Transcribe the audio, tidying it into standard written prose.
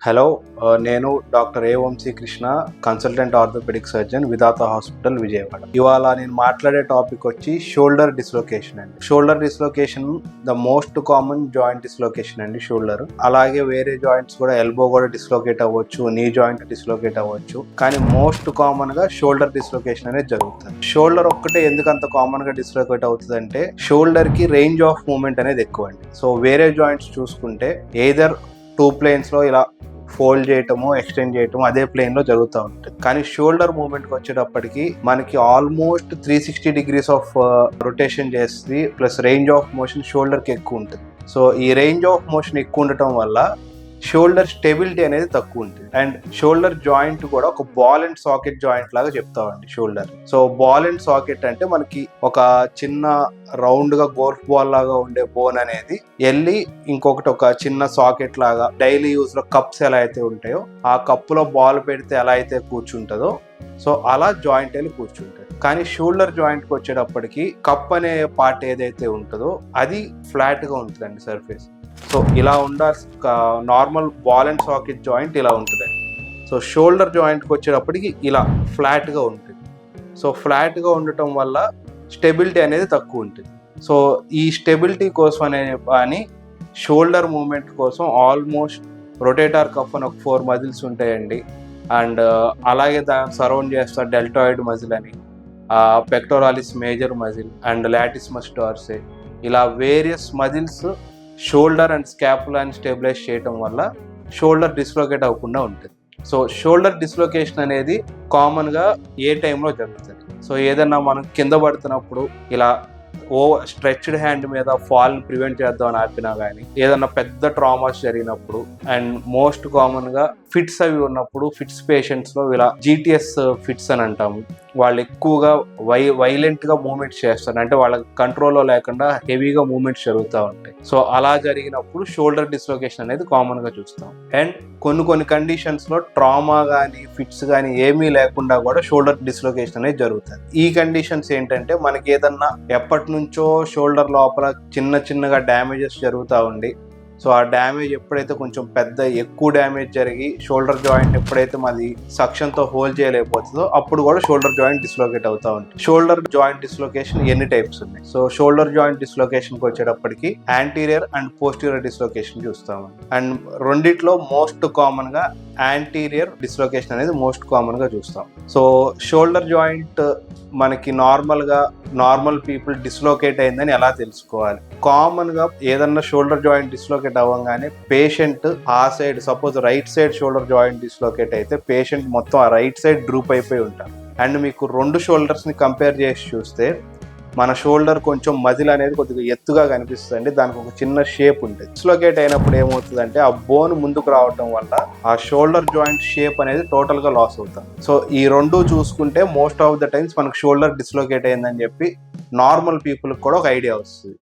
Hello నేను doctor A Vamshi Krishna, consultant orthopaedic surgeon, Vidhata hospital, Vijayawada. ఇవాళ నేను మాట్లాడే టాపిక్ వచ్చి షోల్డర్ డిస్లొకేషన్ అండి. Shoulder dislocation the most common joint dislocation అండి షోల్డర్. అలాగే వేరే జాయింట్స్ కూడా, ఎల్బో కూడా డిస్లొకేట్ అవ్వచ్చు, నీ జాయింట్ డిస్లొకేట్ అవ్వచ్చు, కానీ మోస్ట్ కామన్ గా షోల్డర్ డిస్లొకేషన్ అనేది జరుగుతుంది. షోల్డర్ ఒక్కటే ఎందుకు అంత కామన్ గా డిస్లొకేట్ అవుతుంది అంటే, షోల్డర్ కి రేంజ్ ఆఫ్ మూవ్మెంట్ అనేది ఎక్కువ అండి. సో వేరే జాయింట్స్ చూసుకుంటే ఎయిదర్ టూ ప్లేన్స్ లో ఇలా ఫోల్డ్ చేయటము, ఎక్స్టెండ్ చేయటము అదే ప్లేన్ లో జరుగుతూ ఉంటుంది. కానీ షోల్డర్ మూవ్మెంట్ కి వచ్చేటప్పటికి మనకి ఆల్మోస్ట్ 360 degrees ఆఫ్ రొటేషన్ చేస్తుంది, plus range of motion shoulder కి ఎక్కువ ఉంటుంది. సో ఈ రేంజ్ ఆఫ్ మోషన్ ఎక్కువ ఉండటం వల్ల షోల్డర్ స్టెబిలిటీ అనేది తక్కువ ఉంటుంది. అండ్ షోల్డర్ జాయింట్ కూడా ఒక బాల్ అండ్ సాకెట్ జాయింట్ లాగా చెప్తామండి shoulder. So ball and socket అంటే మనకి ఒక చిన్న రౌండ్ గా గోల్ఫ్ బాల్ లాగా ఉండే బోన్ అనేది వెళ్ళి ఇంకొకటి ఒక చిన్న సాకెట్ లాగా, డైలీ యూజ్ లో కప్స్ ఎలా అయితే ఉంటాయో ఆ కప్పులో బాల్ పెడితే ఎలా అయితే కూర్చుంటుందో, సో అలా జాయింట్ వెళ్ళి కూర్చుంటుంది. కానీ షోల్డర్ జాయింట్ కి వచ్చేటప్పటికి కప్ అనే పార్ట్ ఏదైతే ఉంటుందో అది ఫ్లాట్ గా ఉంటుందండి సర్ఫేస్. సో ఇలా ఉండాల్సి normal ball and socket joint ఇలా ఉంటుందండి. సో షోల్డర్ జాయింట్కి వచ్చేటప్పటికి ఇలా ఫ్లాట్గా ఉంటుంది. సో ఫ్లాట్గా ఉండటం వల్ల స్టెబిలిటీ అనేది తక్కువ ఉంటుంది. సో ఈ స్టెబిలిటీ కోసం అని షోల్డర్ మూమెంట్ కోసం ఆల్మోస్ట్ రొటేటార్ కఫ్ అని ఒక 4 మజిల్స్ ఉంటాయండి. అండ్ అలాగే దాన్ని సరౌండ్ చేస్తారు డెల్టాయిడ్ మజిల్ అని, pectoralis major muscle and latissimus dorsi, ఇలా వేరియస్ మజిల్స్ షోల్డర్ అండ్ స్కాపులాని స్టెబిలైజ్ చేయడం వల్ల షోల్డర్ డిస్లొకేట్ అవ్వకుండా ఉంటుంది. సో షోల్డర్ డిస్లొకేషన్ అనేది కామన్గా ఏ టైంలో జరుగుతుంది. సో ఏదన్నా మనం కింద పడుతున్నప్పుడు ఇలా స్ట్రెచ్డ్ హ్యాండ్ మీద ఫాల్ ప్రివెంట్ చేద్దామని ఆపినా కానీ, ఏదన్నా పెద్ద ట్రామాస్ జరిగినప్పుడు, అండ్ మోస్ట్ కామన్ గా ఫిట్స్ అవి ఉన్నప్పుడు, ఫిట్స్ పేషెంట్స్ లో ఇలా జీటీఎస్ ఫిట్స్ అని అంటాము. వాళ్ళు ఎక్కువగా వైలెంట్ గా మూవ్మెంట్స్ చేస్తారు, అంటే వాళ్ళ కంట్రోల్లో లేకుండా హెవీగా మూవ్మెంట్స్ జరుగుతూ ఉంటాయి. సో అలా జరిగినప్పుడు షోల్డర్ డిస్లొకేషన్ అనేది కామన్ గా చూస్తాం. అండ్ కొన్ని కండిషన్స్ లో ట్రామా కానీ ఫిట్స్ కానీ ఏమీ లేకుండా కూడా షోల్డర్ డిస్లొకేషన్ అనేది జరుగుతుంది. ఈ కండిషన్స్ ఏంటంటే, మనకి ఏదన్నా ఎప్పటి నుంచో షోల్డర్ లోపల చిన్నగా డ్యామేజెస్ జరుగుతూ ఉండి, సో ఆ డ్యామేజ్ ఎప్పుడైతే కొంచెం ఎక్కువ డ్యామేజ్ జరిగి షోల్డర్ జాయింట్ ఎప్పుడైతే మాది సక్షన్తో హోల్డ్ చేయలేకపోతుందో అప్పుడు కూడా షోల్డర్ జాయింట్ డిస్లొకేట్ అవుతూ ఉంటుంది. షోల్డర్ జాయింట్ డిస్లొకేషన్ ఎన్ని టైప్స్ ఉన్నాయి? సో షోల్డర్ జాయింట్ డిస్లొకేషన్కి వచ్చేటప్పటికి యాంటీరియర్ అండ్ పోస్టీరియర్ డిస్లొకేషన్ చూస్తాము. అండ్ రెండిట్లో మోస్ట్ కామన్ గా యాంటీరియర్ డిస్లొకేషన్ అనేది మోస్ట్ కామన్ గా చూస్తాం. సో షోల్డర్ జాయింట్ మనకి నార్మల్ పీపుల్ డిస్లొకేట్ అయిందని ఎలా తెలుసుకోవాలి? కామన్ గా ఏదన్నా షోల్డర్ జాయింట్ డిస్లొకేట్ అవ్వగానే పేషెంట్ ఆ side, suppose right side shoulder joint dislocate అయితే పేషెంట్ మొత్తం ఆ రైట్ సైడ్ డ్రూప్ అయిపోయి ఉంటారు. అండ్ మీకు 2 షోల్డర్స్ ని కంపేర్ చేసి చూస్తే మన షోల్డర్ కొంచెం మజిల్ అనేది కొద్దిగా ఎత్తుగా కనిపిస్తుంది, దానికి ఒక చిన్న షేప్ ఉంటుంది. డిస్లొకేట్ అయినప్పుడు ఏమవుతుందంటే ఆ బోన్ ముందుకు రావటం వల్ల ఆ షోల్డర్ జాయింట్ షేప్ అనేది టోటల్ గా లాస్ అవుతుంది. సో ఈ 2 చూసుకుంటే మోస్ట్ ఆఫ్ ద టైమ్స్ మనకు షోల్డర్ డిస్లొకేట్ అయిందని చెప్పి నార్మల్ పీపుల్ కూడా ఒక ఐడియా వస్తుంది.